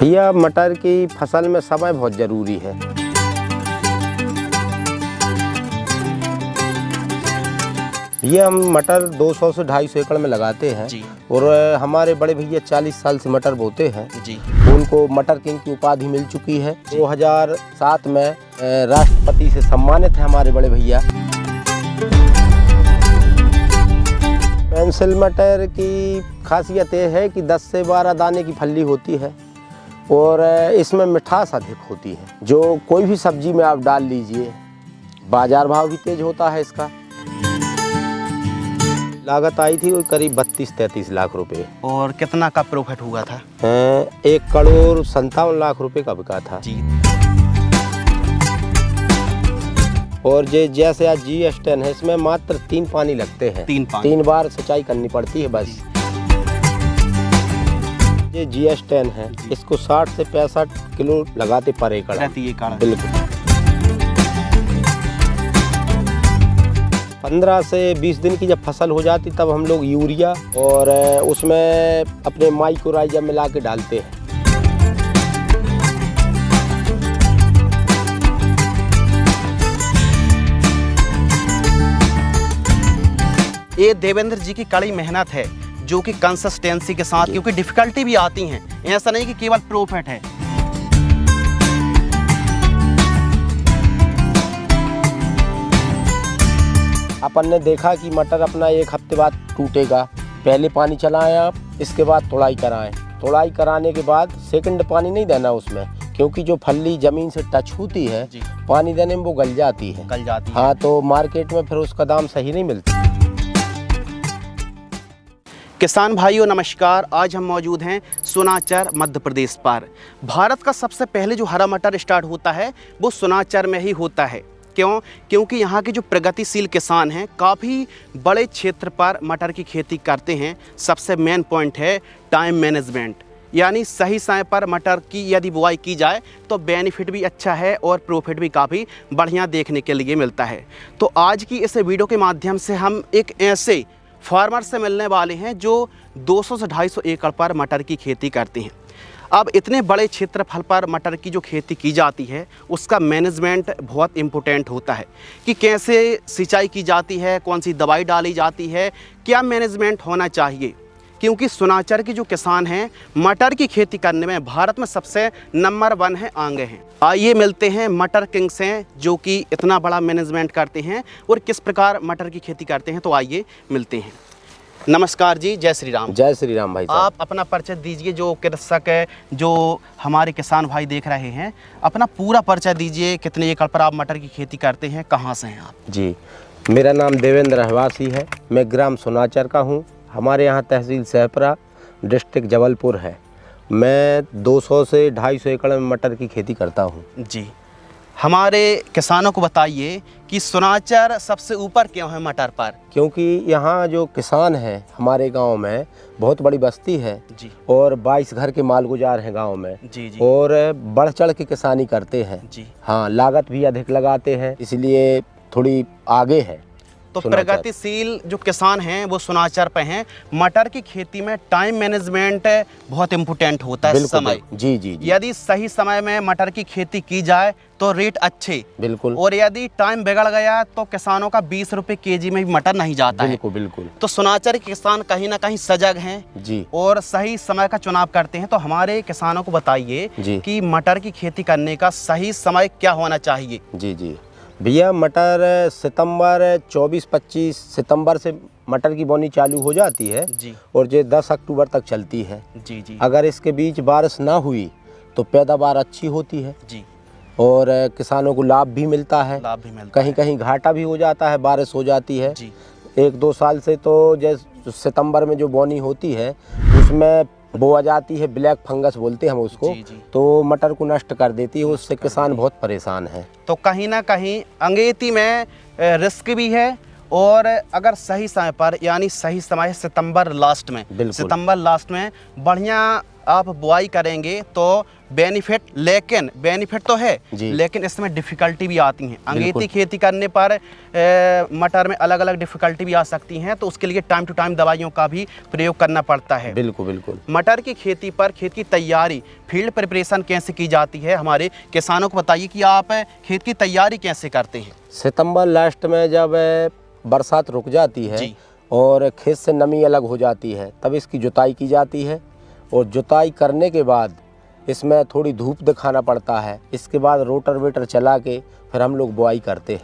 भैया मटर की फसल में समय बहुत ज़रूरी है। भैया हम मटर 200 से 250 एकड़ में लगाते हैं जी। और हमारे बड़े भैया 40 साल से मटर बोते हैं जी। उनको मटर किंग की उपाधि मिल चुकी है। 2007 में राष्ट्रपति से सम्मानित है हमारे बड़े भैया। पेंसिल मटर की खासियत ये है कि 10 से 12 दाने की फली होती है और इसमें मिठास अधिक होती है। जो कोई भी सब्जी में आप डाल लीजिए, बाजार भाव भी तेज होता है इसका। लागत आई थी करीब 32-33 लाख रुपए। और कितना का प्रॉफिट हुआ था? 1,57,00,000 का बिका था जी। और जैसे आज GS10 है, इसमें मात्र 3 पानी लगते हैं। 3 बार सिंचाई करनी पड़ती है बस। ये GS10 है, इसको 60 से 65 किलो लगाते पर एकड़ बिल्कुल। 15 से 20 दिन की जब फसल हो जाती तब हम लोग यूरिया और उसमें अपने माइक्रोराइजा मिला के डालते हैं। ये देवेंद्र जी की कड़ी मेहनत है जो कि कंसिस्टेंसी के साथ, क्योंकि डिफिकल्टी भी आती हैं, ऐसा नहीं कि केवल प्रॉफिट है। अपन ने देखा कि मटर अपना 1 हफ्ते बाद टूटेगा। पहले पानी चलाएं आप, इसके बाद तोड़ाई कराएं। तोड़ाई कराने के बाद सेकंड पानी नहीं देना उसमें, क्योंकि जो फली जमीन से टच होती है पानी देने में वो गल जाती है। हाँ, तो मार्केट में फिर उसका दाम सही नहीं मिलता। किसान भाइयों नमस्कार। आज हम मौजूद हैं सुनाचर मध्य प्रदेश पर। भारत का सबसे पहले जो हरा मटर स्टार्ट होता है वो सुनाचर में ही होता है। क्यों? क्योंकि यहाँ के जो प्रगतिशील किसान हैं काफ़ी बड़े क्षेत्र पर मटर की खेती करते हैं। सबसे मेन पॉइंट है टाइम मैनेजमेंट, यानी सही समय पर मटर की यदि बुआई की जाए तो बेनिफिट भी अच्छा है और प्रॉफिट भी काफ़ी बढ़िया देखने के लिए मिलता है। तो आज की इस वीडियो के माध्यम से हम एक ऐसे फार्मर से मिलने वाले हैं जो 200 से 250 एकड़ पर मटर की खेती करते हैं। अब इतने बड़े क्षेत्रफल पर मटर की जो खेती की जाती है उसका मैनेजमेंट बहुत इम्पोर्टेंट होता है कि कैसे सिंचाई की जाती है, कौन सी दवाई डाली जाती है, क्या मैनेजमेंट होना चाहिए। क्योंकि सुनाचर के जो किसान हैं मटर की खेती करने में भारत में सबसे नंबर 1 है, आगे हैं। आइए मिलते हैं मटर किंग से जो कि इतना बड़ा मैनेजमेंट करते हैं और किस प्रकार मटर की खेती करते हैं। तो आइए मिलते हैं। नमस्कार जी, जय श्री राम। जय श्री राम भाई साहब। आप अपना परिचय दीजिए, जो कृषक है, जो हमारे किसान भाई देख रहे हैं, अपना पूरा परिचय दीजिए। कितने एकड़ पर आप मटर की खेती करते हैं, कहाँ से हैं आप? जी, मेरा नाम देवेंद्र रहवासी है। मैं ग्राम सुनाचर का हूँ। हमारे यहाँ तहसील सहपरा, डिस्ट्रिक्ट जबलपुर है। मैं 200 से 250 एकड़ में मटर की खेती करता हूँ जी। हमारे किसानों को बताइए कि सुनाचर सबसे ऊपर क्यों है मटर पर? क्योंकि यहाँ जो किसान हैं हमारे गांव में बहुत बड़ी बस्ती है जी। और 22 घर के मालगुजार हैं गांव में जी। और बढ़ चढ़ के किसानी करते हैं जी। हाँ, लागत भी अधिक लगाते हैं, इसलिए थोड़ी आगे है। तो प्रगतिशील जो किसान हैं वो सुनाचर पे हैं। मटर की खेती में टाइम मैनेजमेंट बहुत इम्पोर्टेंट होता है। समय जी। यदि सही समय में मटर की खेती की जाए तो रेट अच्छे बिल्कुल, और यदि टाइम बिगड़ गया तो किसानों का 20 रुपए केजी में भी मटर नहीं जाता है। बिल्कुल। तो सुनाचर के किसान कहीं ना कहीं सजग हैं जी और सही समय का चुनाव करते हैं। तो हमारे किसानों को बताइए कि मटर की खेती करने का सही समय क्या होना चाहिए? जी भैया, मटर सितंबर 24-25 सितंबर से मटर की बोनी चालू हो जाती है जी। और ये 10 अक्टूबर तक चलती है जी। अगर इसके बीच बारिश ना हुई तो पैदावार अच्छी होती है जी। और किसानों को लाभ भी मिलता है। कहीं कहीं घाटा भी हो जाता है, बारिश हो जाती है जी। 1-2 साल से तो जैसे सितंबर में जो बोनी होती है उसमें वो आ जाती है, ब्लैक फंगस बोलते हैं हम उसको जी। तो मटर को नष्ट कर देती है, उससे किसान बहुत परेशान है। तो कहीं ना कहीं अंगेती में रिस्क भी है। और अगर सही समय पर, यानी सही समय सितंबर लास्ट में बढ़िया आप बुआई करेंगे तो बेनिफिट, लेकिन बेनिफिट तो है लेकिन इसमें डिफ़िकल्टी भी आती हैं। अंगेती खेती करने पर मटर में अलग अलग डिफ़िकल्टी भी आ सकती हैं, तो उसके लिए टाइम टू टाइम दवाइयों का भी प्रयोग करना पड़ता है। बिल्कुल बिल्कुल। मटर की खेती पर खेत की तैयारी, फील्ड प्रिपरेशन कैसे की जाती है, हमारे किसानों को बताइए कि आप खेत की तैयारी कैसे करते हैं। सितंबर लास्ट में जब बरसात रुक जाती है और खेत से नमी अलग हो जाती है, तब इसकी जुताई की जाती है। और जुताई करने के बाद इसमें थोड़ी धूप दिखाना पड़ता है। इसके बाद रोटर वेटर चला के फिर हम लोग बुआई करते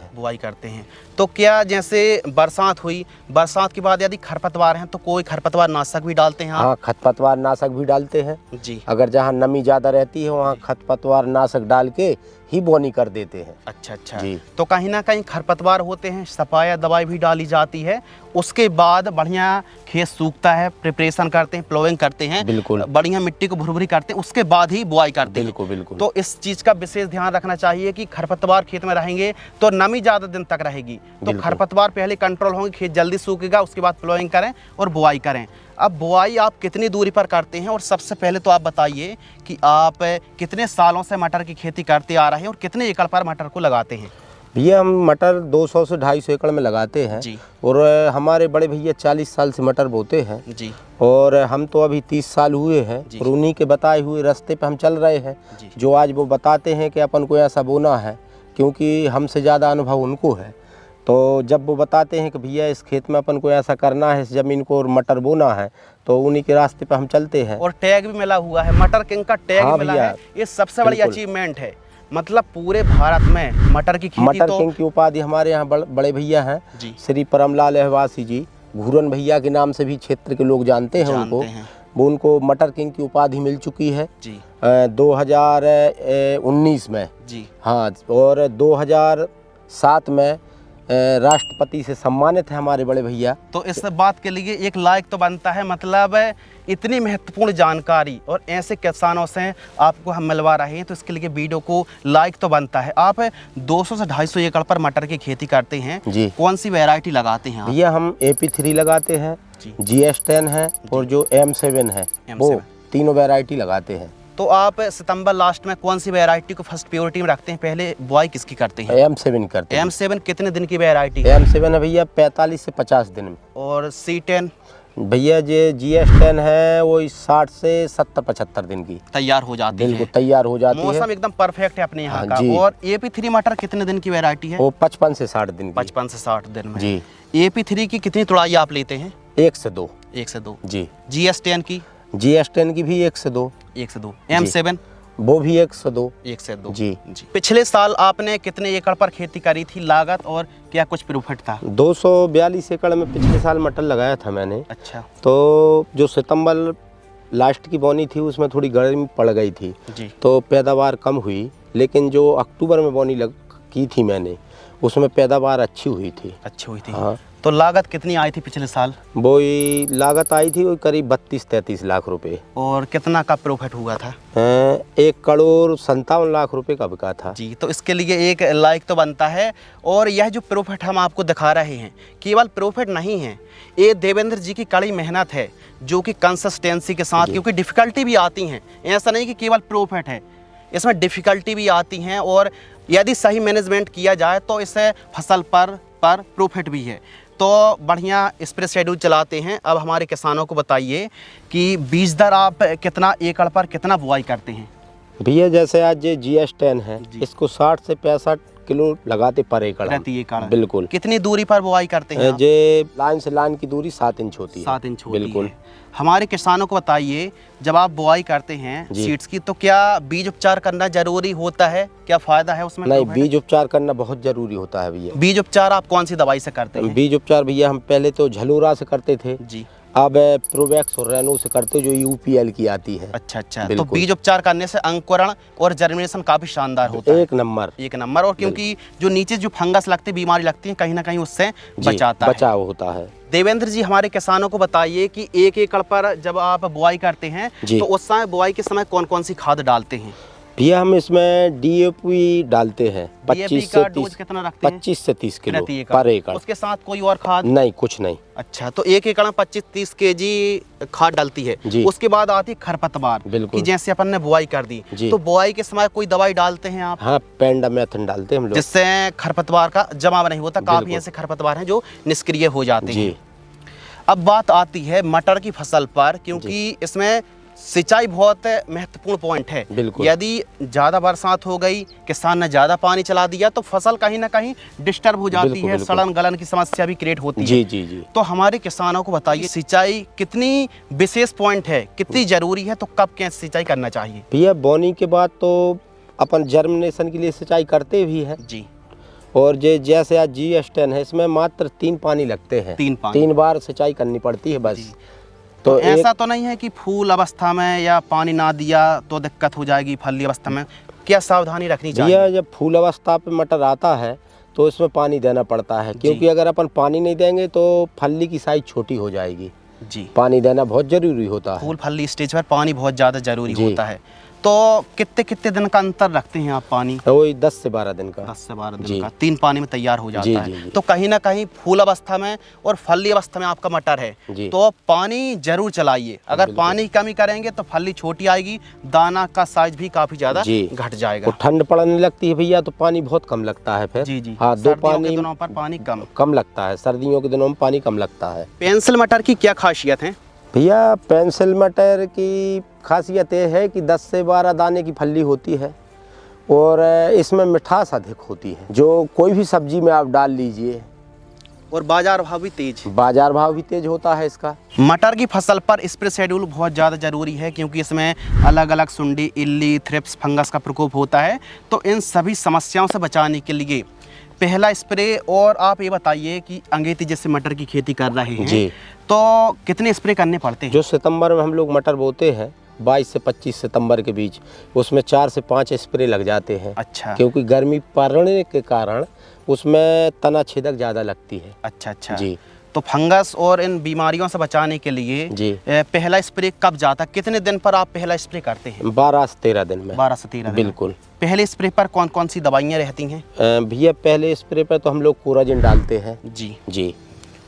हैं। तो क्या जैसे बरसात हुई, बरसात के बाद यदि खरपतवार हैं तो कोई खरपतवार नाशक भी डालते हैं? हाँ, खरपतवार नाशक भी डालते हैं जी। अगर जहाँ नमी ज़्यादा रहती है वहाँ खरपतवार नाशक डाल के ही बोनी कर देते हैं। अच्छा जी। तो कहीं ना कहीं खरपतवार होते हैं, सफाया दवाई भी डाली जाती है, उसके बाद बढ़िया खेत सूखता है, प्रिपरेशन करते हैं, प्लोइंग करते हैं, बिल्कुल बढ़िया मिट्टी को भुरभुरी करते हैं, उसके बाद ही बुआई करते हैं। बिल्कुल बिल्कुल। तो इस चीज़ का विशेष ध्यान रखना चाहिए कि खरपतवार खेत में रहेंगे तो नमी ज़्यादा दिन तक रहेगी, तो खरपतवार पहले कंट्रोल होंगे, खेत जल्दी सूखेगा, उसके बाद प्लोइंग करें और बुआई करें। अब बुआई आप कितनी दूरी पर करते हैं, और सबसे पहले तो आप बताइए कि आप कितने सालों से मटर की खेती करते आ रहे हैं और कितने एकड़ पर मटर को लगाते हैं? भैया हम मटर 200 से 250 एकड़ में लगाते हैं जी। और हमारे बड़े भैया 40 साल से मटर बोते हैं जी। और हम तो अभी 30 साल हुए हैं और उन्हीं के बताए हुए रास्ते पे हम चल रहे हैं जो आज वो बताते हैं कि अपन को ऐसा बोना है, क्योंकि हमसे ज़्यादा अनुभव उनको है। तो जब वो बताते हैं कि भैया इस खेत में अपन को ऐसा करना है, इस ज़मीन को और मटर बोना है, तो उन्हीं के रास्ते पे हम चलते हैं। और टैग भी मिला हुआ है, मटर किंग का टैग मिला है, ये सबसे बड़ी अचीवमेंट है। मतलब पूरे भारत में मटर की खेती, मटर किंग की उपाधि हमारे यहाँ बड़े भैया हैं श्री परमलाल अहवासी जी, घूरन भैया के नाम से भी क्षेत्र के लोग जानते हैं उनको। वो उनको मटर किंग की उपाधि मिल चुकी है 2019 में जी। हाँ, और 2007 में राष्ट्रपति से सम्मानित है हमारे बड़े भैया। तो इस बात के लिए एक लायक तो बनता है, मतलब इतनी महत्वपूर्ण जानकारी और ऐसे किसानों से आपको हम मिलवा रहे हैं, तो इसके लिए वीडियो को लाइक तो बनता है। आप 200 से 250 एकड़ पर मटर की खेती करते हैं जी। कौन सी वैरायटी लगाते हैं भैया? हम AP3 लगाते हैं, GS10 है और जो M7 है, वो तीनों वैरायटी लगाते हैं। तो आप सितंबर लास्ट में कौन सी वैरायटी को फर्स्ट प्रायोरिटी में रखते हैं? पहले बुआई किसकी करते हैं? M7 करते हैं। M7 कितने दिन की वैरायटी? M7 है भैया 45 से 50 दिन में। और C10? भैया जो GS10 है वो 60 से 70-75 दिन की तैयार हो जाती है। बिल्कुल तैयार हो जाती है, मौसम एकदम परफेक्ट है अपने यहाँ का। और AP3 मटर कितने दिन की वैरायटी है? वो 55 से 60 दिन की। 55 से 60 दिन में जी। AP3 की कितनी तुड़ाई आप लेते हैं? 1 से 2 जी। GS10 की? GS10 की भी 1 से 2 M7 वो भी 1 से 2 जी। पिछले साल आपने कितने एकड़ पर खेती करी थी, लागत और क्या कुछ प्रॉफिट था? 242 एकड़ में पिछले साल मटर लगाया था मैंने। अच्छा। तो जो सितंबर लास्ट की बोनी थी उसमें थोड़ी गर्मी पड़ गई थी जी। तो पैदावार कम हुई, लेकिन जो अक्टूबर में बोनी की थी मैंने उसमें पैदावार अच्छी हुई थी। हाँ। तो लागत कितनी आई थी पिछले साल? वो लागत आई थी वो करीब 32-33 लाख रुपए। और कितना का प्रॉफिट हुआ था? 1,57,00,000 रुपए का बिका था जी। तो इसके लिए एक लाइक तो बनता है। और यह जो प्रॉफिट हम आपको दिखा रहे हैं केवल प्रॉफिट नहीं है, ये देवेंद्र जी की कड़ी मेहनत है जो कि कंसिस्टेंसी के साथ, क्योंकि डिफ़िकल्टी भी आती हैं, ऐसा नहीं कि केवल प्रॉफिट है, इसमें डिफ़िकल्टी भी आती हैं। और यदि सही मैनेजमेंट किया जाए तो इससे फसल पर प्रॉफिट भी है। तो बढ़िया स्प्रे शेड्यूल चलाते हैं। अब हमारे किसानों को बताइए कि बीज दर आप कितना एकड़ पर कितना बुआई करते हैं? भैया जैसे आज ये GS10 है, इसको 60 से 65 किलो लगाते पर एकड़ प्रति एकड़। बिल्कुल। कितनी दूरी पर बुआई करते हैं? ये लाइन से लाइन की दूरी 7 इंच होती है। 7 इंच होती बिल्कुल। है। हमारे किसानों को बताइए, जब आप बुआई करते हैं सीड्स की, तो क्या बीज उपचार करना जरूरी होता है? क्या फायदा है उसमें? नहीं, बीज उपचार करना बहुत जरूरी होता है भैया। बीज उपचार आप कौन सी दवाई से करते हैं? बीज उपचार भैया हम पहले तो झलूरा से करते थे जी। अब प्रोवैक्स और रेनो से करते जो UPL की आती है। अच्छा। तो बीज उपचार करने से अंकुरण और जर्मिनेशन काफी शानदार होता है। एक नंबर। और क्योंकि जो नीचे जो फंगस लगती है, बीमारी लगती है, कहीं ना कहीं उससे बचाव होता है। देवेंद्र जी, हमारे किसानों को बताइए कि 1 एकड़ पर जब आप बुआई करते हैं तो उस समय बुआई के समय कौन कौन सी खाद डालते हैं? भैया हम इसमें DAP डालते हैं 25 से 30 कितना रखते हैं? 25 से 30 किलो पर एकड़। उसके साथ कोई और खाद? नहीं, कुछ नहीं। अच्छा, तो 1 एकड़ में 25-30 kg खाद डालती है। उसके बाद आती है खरपतवार। बिल्कुल। कि जैसे अपन ने बुआई कर दी, तो बुआई के समय कोई दवाई डालते हैं आप? हाँ, पेंडामेथन डालते हैं हम लोग, जिससे खरपतवार का जमाव नहीं होता। काफी ऐसे खरपतवार हैं जो निष्क्रिय हो जाते हैं। अब बात आती है मटर की फसल पर, क्योंकि इसमें सिंचाई बहुत महत्वपूर्ण पॉइंट है। यदि ज़्यादा बरसात हो गई, किसान ने ज़्यादा पानी चला दिया, तो फसल कहीं ना कहीं डिस्टर्ब हो जाती है, सड़न गलन की समस्या भी क्रिएट होती है। जी। तो हमारे किसानों को बताइए, सिंचाई कितनी विशेष पॉइंट है, कितनी ज़रूरी है, तो कब कैसे सिंचाई करना चाहिए? भैया बोनी के बाद तो अपन जर्मिनेशन के लिए सिंचाई करते भी हैं जी। और जैसे आज GS10 है, इसमें मात्र 3 पानी लगते हैं, 3 बार सिंचाई करनी पड़ती है बस। तो ऐसा तो नहीं है कि फूल अवस्था में या पानी ना दिया तो दिक्कत हो जाएगी फली अवस्था में? क्या सावधानी रखनी चाहिए? भैया जब फूल अवस्था पे मटर आता है तो इसमें पानी देना पड़ता है, क्योंकि अगर अपन पानी नहीं देंगे तो फली की साइज छोटी हो जाएगी जी। पानी देना बहुत जरूरी होता है। फूल फली स्टेज पर पानी बहुत ज़्यादा जरूरी होता है। तो कितने दिन का अंतर रखते हैं आप पानी? वही 10 से 12 दिन का। 10 से 12 दिन का 3 पानी में तैयार हो जाता है। तो कहीं ना कहीं फूल अवस्था में और फली अवस्था में आपका मटर है, तो पानी जरूर चलाइए। अगर पानी कमी करेंगे तो फली छोटी आएगी, दाना का साइज भी काफी ज्यादा घट जाएगा। ठंड पड़ने लगती है भैया तो पानी बहुत कम लगता है फिर। जी। हाँ, सर्दियों के दिनों पर पानी कम लगता है, सर्दियों के दिनों में पानी कम लगता है। पेंसिल मटर की क्या खासियत है? भैया पेंसिल मटर की खासियत ये है कि 10 से 12 दाने की फली होती है और इसमें मिठास अधिक होती है, जो कोई भी सब्जी में आप डाल लीजिए। और बाजार भाव भी तेज होता है इसका। मटर की फसल पर स्प्रे शेड्यूल बहुत ज़्यादा ज़रूरी है, क्योंकि इसमें अलग अलग सुंडी, इल्ली, थ्रिप्स, फंगस का प्रकोप होता है। तो इन सभी समस्याओं से बचाने के लिए पहला स्प्रे, और आप ये बताइए कि अंगेती जैसे मटर की खेती कर रहे हैं जी, तो कितने स्प्रे करने पड़ते हैं? जो सितंबर में हम लोग मटर बोते हैं 22 से 25 सितंबर के बीच, उसमें 4 से 5 स्प्रे लग जाते हैं। अच्छा। क्योंकि गर्मी पड़ने के कारण उसमें तना छेदक ज़्यादा लगती है। अच्छा जी। तो फंगस और इन बीमारियों से बचाने के लिए जी पहला स्प्रे कब जाता, कितने दिन पर आप पहला स्प्रे करते हैं? 12 से 13 दिन में। 12 से 13 दिन। बिल्कुल। पहले स्प्रे पर कौन कौन सी दवाइयाँ रहती हैं? भैया पहले स्प्रे पर तो हम लोग कोराजिन डालते हैं जी।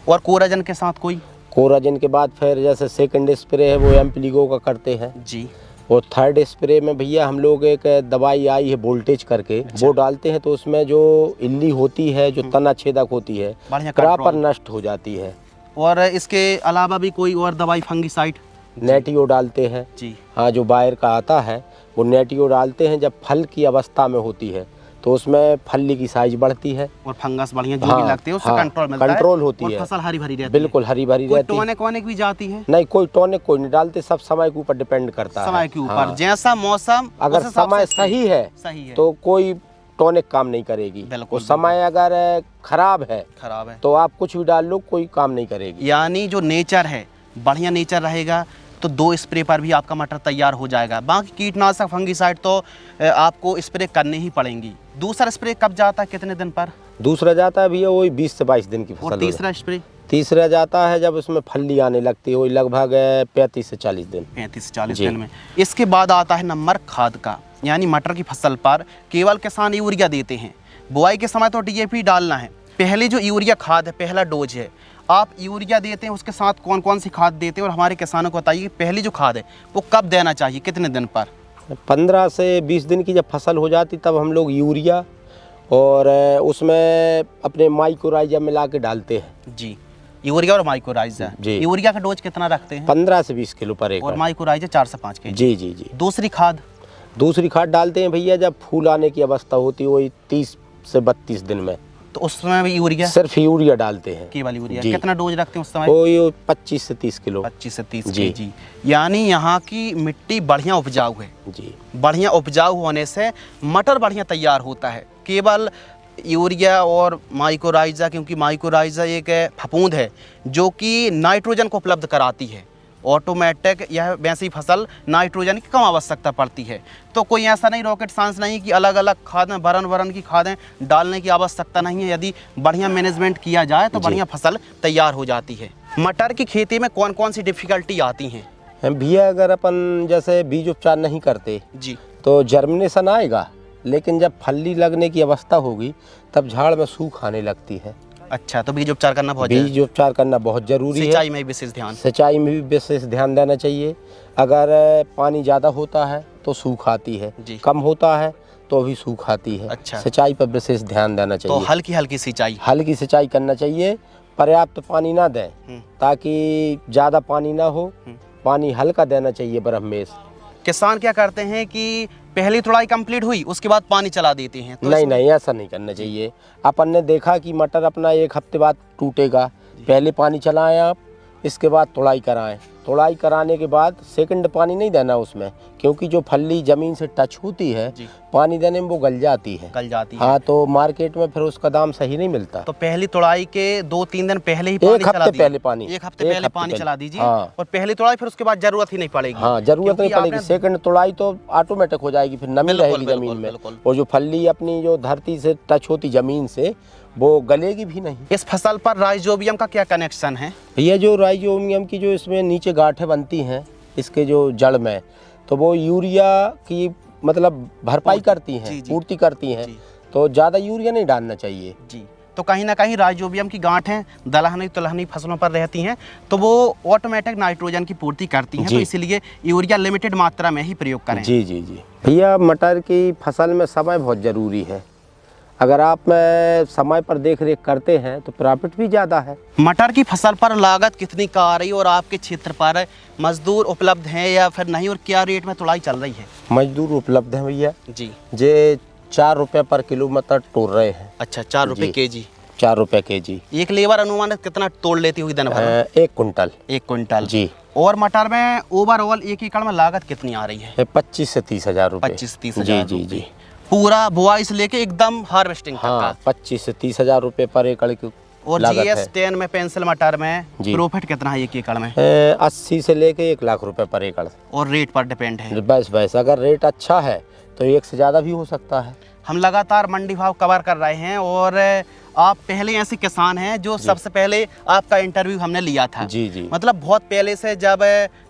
और कोराजिन के साथ कोराजिन के बाद फिर जैसे सेकंड स्प्रे है वो एम्प्लीगो का करते हैं जी। और थर्ड स्प्रे में भैया हम लोग एक दवाई आई है वोल्टेज करके, वो डालते हैं, तो उसमें जो इल्ली होती है, जो तना छेदक होती है, प्रॉपर नष्ट हो जाती है। और इसके अलावा भी कोई और दवाई फंगिसाइड? नेटियो डालते हैं जी। हाँ, जो बायर का आता है वो नेटियो डालते हैं जब फल की अवस्था में होती है, तो उसमें फली की साइज बढ़ती है और फंगस बढ़िया जो भी लगते हैं उससे कंट्रोल होती है। फसल हरी भरी रहती है। बिल्कुल हरी भरी रहती है। टॉनिक भी जाती है? नहीं, कोई टॉनिक कोई नहीं डालते, सब समय के ऊपर डिपेंड करता है। समय के ऊपर जैसा मौसम, अगर समय सही है तो कोई टॉनिक काम नहीं करेगी। और समय अगर खराब है तो आप कुछ भी डाल लो, कोई काम नहीं करेगी। यानी जो नेचर है, बढ़िया नेचर रहेगा तो 2 स्प्रे पर भी आपका मटर तैयार हो जाएगा। बाकी कीटनाशक फंगिसाइड तो आपको स्प्रे करनी ही पड़ेंगी। दूसरा स्प्रे कब जाता है, कितने दिन पर? दूसरा जाता है भैया वही 20 से 22 दिन की फसल। और तीसरा स्प्रे? तीसरा जाता है जब उसमें फली आने लगती है, वही लगभग 35 से 40 दिन। 35 से 40 दिन में। इसके बाद आता है नंबर खाद का, यानी मटर की फसल पर केवल किसान यूरिया देते हैं। बुआई के समय तो DAP डालना है। पहले जो यूरिया खाद है, पहला डोज है, आप यूरिया देते हैं, उसके साथ कौन कौन सी खाद देते हैं? और हमारे किसानों को बताइए पहली जो खाद है वो कब देना चाहिए, कितने दिन पर? 15 से 20 दिन की जब फसल हो जाती तब हम लोग यूरिया और उसमें अपने माइक्रोराइजा मिला के डालते हैं जी। यूरिया और माइक्रोराइजा जी। यूरिया का डोज कितना रखते हैं? 15 से 20 किलो पर एकड़। और माइक्रोराइजा 4 से 5 kg। जी। दूसरी खाद डालते हैं भैया जब फूल आने की अवस्था होती है, वही 30 से 32 दिन में, तो उसमें भी यूरिया? सिर्फ यूरिया डालते हैं, केवल यूरिया। कितना डोज रखते हैं उस समय? वो 25 से 30 किलो। 25 से 30 kg। यानी यहाँ की मिट्टी बढ़िया उपजाऊ है जी। बढ़िया उपजाऊ होने से मटर बढ़िया तैयार होता है। केवल यूरिया और माइक्रोराइजा, क्योंकि माइक्रोराइजा एक फफूंद है जो कि नाइट्रोजन को उपलब्ध कराती है। ऑटोमेटिक यह वैसी फसल नाइट्रोजन की कम आवश्यकता पड़ती है। तो कोई ऐसा नहीं, रॉकेट साइंस नहीं कि अलग अलग खादें, भरन की खादें डालने की आवश्यकता नहीं है। यदि बढ़िया मैनेजमेंट किया जाए तो बढ़िया फसल तैयार हो जाती है। मटर की खेती में कौन कौन सी डिफिकल्टी आती हैं? भैया अगर अपन जैसे बीज उपचार नहीं करते जी, तो जर्मिनेशन आएगा, लेकिन जब फली लगने की अवस्था होगी तब झाड़ में सूख आने लगती है। अच्छा, तो बीज उपचार करना बहुत जरूरी है। सिंचाई में विशेष ध्यान, सिंचाई में भी विशेष ध्यान देना चाहिए। अगर पानी ज़्यादा होता है तो सूख आती है, कम होता है तो भी सूख आती है। अच्छा। सिंचाई पर विशेष ध्यान देना चाहिए। तो हल्की सिंचाई करना चाहिए, पर्याप्त पानी ना दें ताकि ज़्यादा पानी ना हो, पानी हल्का देना चाहिए ब्रह्मेश। किसान क्या करते हैं कि पहली तुड़ाई कंप्लीट हुई उसके बाद पानी चला देते हैं, तो नहीं, ऐसा नहीं करना चाहिए। अपन ने देखा कि मटर अपना 1 हफ्ते बाद टूटेगा, पहले पानी चलाएं आप, इसके बाद तुड़ाई कराएं। तुड़ाई कराने के बाद सेकंड पानी नहीं देना उसमें, क्योंकि जो फली ज़मीन से टच होती है पानी देने में वो गल जाती है। हाँ, तो मार्केट में फिर उसका दाम सही नहीं मिलता। तो पहली तुड़ाई के 2-3 दिन पहले ही एक हफ्ते पहले पानी चला दीजिए। हाँ। और पहली तुड़ाई फिर उसके बाद जरूरत ही नहीं पड़ेगी। हाँ, जरूरत नहीं पड़ेगी। सेकंड तुड़ाई तो ऑटोमेटिक हो जाएगी, फिर नमी रहेगी जमीन में, और जो फली अपनी जो धरती से टच होती जमीन से वो गलेगी भी नहीं। इस फसल पर राइजोबियम का क्या कनेक्शन है? भैया, जो राइजोबियम की जो इसमें नीचे गांठें बनती हैं इसके जो जड़ में, तो वो यूरिया की मतलब भरपाई करती हैं, पूर्ति करती हैं, तो ज़्यादा यूरिया नहीं डालना चाहिए जी। तो कहीं ना कहीं राइजोबियम की गांठें दलहनी तिलहनी फसलों पर रहती हैं, तो वो ऑटोमेटिक नाइट्रोजन की पूर्ति करती हैं, तो इसीलिए यूरिया लिमिटेड मात्रा में ही प्रयोग करें। जी। भैया, मटर की फसल में समय बहुत ज़रूरी है। अगर आप समय पर देख रेख करते हैं तो प्रॉफिट भी ज़्यादा है। मटर की फसल पर लागत कितनी का आ रही है और आपके क्षेत्र पर मजदूर उपलब्ध हैं या फिर नहीं, और क्या रेट में तुड़ाई चल रही है? मजदूर उपलब्ध हैं भैया जी। जे 4 रुपये पर किलो मटर तोड़ रहे हैं। अच्छा, 4 रुपये केजी? 4 रुपये केजी। एक लेबर अनुमानित कितना तोड़ लेती होगी दिन भर? 1 कुंटल। 1 कुंटल जी। और मटर में ओवरऑल 1 एकड़ में लागत कितनी आ रही है? 25 से 30 हज़ार रुपये। 25-30 हज़ार। जी। पूरा बुआई से लेके एकदम हार्वेस्टिंग तक? हाँ, 25 से 30 हज़ार रुपये पर एकड़ की और GS 10 में पेंसिल मटर में प्रॉफिट कितना है 1 एकड़ में? 80 से लेके 1 लाख रुपए पर एकड़। और रेट पर डिपेंड है? बस अगर रेट अच्छा है तो 1 से ज़्यादा भी हो सकता है। हम लगातार मंडी भाव कवर कर रहे हैं और आप पहले ऐसे किसान हैं जो सबसे पहले आपका इंटरव्यू हमने लिया था। जी। मतलब बहुत पहले से, जब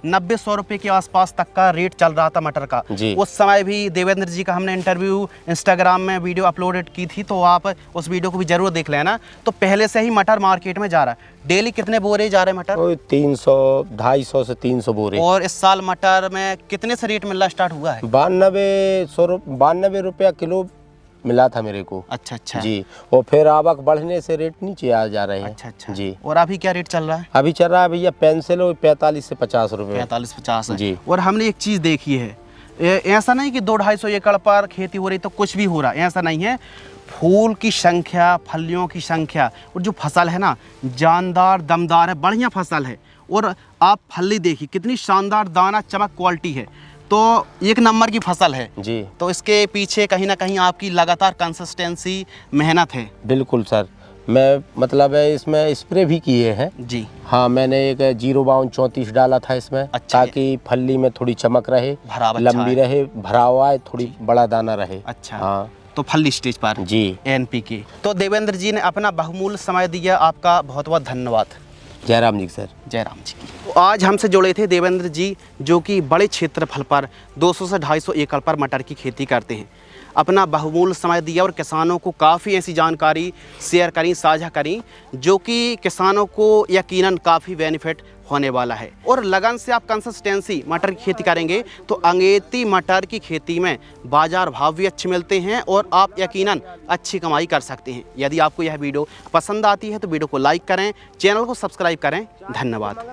90-100 रुपये के आसपास तक का रेट चल रहा था मटर का, उस समय भी देवेंद्र जी का हमने इंटरव्यू इंस्टाग्राम में वीडियो अपलोडेड की थी, तो आप उस वीडियो को भी जरूर देख लेना। तो पहले से ही मटर मार्केट में जा रहा है। डेली कितने बोरे जा रहे हैं मटर? 300, 250 से 300 बोरे। और इस साल मटर में कितने से रेट मिलना स्टार्ट हुआ है? 92 रुपया किलो मिला था मेरे को। अच्छा जी। और फिर आवक बढ़ने से रेट नीचे आ जा रहे हैं। अच्छा जी। और अभी क्या रेट चल रहा है? अभी चल रहा है भैया पेंसिल 45 से 50 रुपये। 45-50 जी। और हमने एक चीज़ देखी है, ऐसा नहीं कि 200-250 एकड़ पर खेती हो रही तो कुछ भी हो रहा है, ऐसा नहीं है। फूल की संख्या, फलियों की संख्या, और जो फसल है ना, जानदार दमदार है, बढ़िया फसल है। और आप फली देखिए कितनी शानदार, दाना चमक क्वालिटी है, तो 1 नंबर की फसल है जी। तो इसके पीछे कहीं ना कहीं आपकी लगातार कंसिस्टेंसी, मेहनत है। बिल्कुल सर, मैं मतलब इसमें स्प्रे भी किए हैं जी। हाँ, मैंने एक 052-34 डाला था इसमें। अच्छा, ताकि फली में थोड़ी चमक रहे, लंबी रहे, भराव आए, थोड़ी बड़ा दाना रहे। अच्छा। हाँ, तो फली स्टेज पर जी NPK। तो देवेंद्र जी ने अपना बहुमूल्य समय दिया, आपका बहुत बहुत धन्यवाद। जयराम जी सर। जयराम जी। तो आज हमसे जुड़े थे देवेंद्र जी, जो कि बड़े क्षेत्रफल पर 200 से 250 एकड़ पर मटर की खेती करते हैं। अपना बहुमूल्य समय दिया और किसानों को काफ़ी ऐसी जानकारी शेयर करी, साझा करी, जो कि किसानों को यकीनन काफ़ी बेनिफिट होने वाला है। और लगन से आप कंसिस्टेंसी मटर की खेती करेंगे तो अंगेती मटर की खेती में बाजार भाव भी अच्छे मिलते हैं और आप यकीनन अच्छी कमाई कर सकते हैं। यदि आपको यह वीडियो पसंद आती है तो वीडियो को लाइक करें, चैनल को सब्सक्राइब करें। धन्यवाद।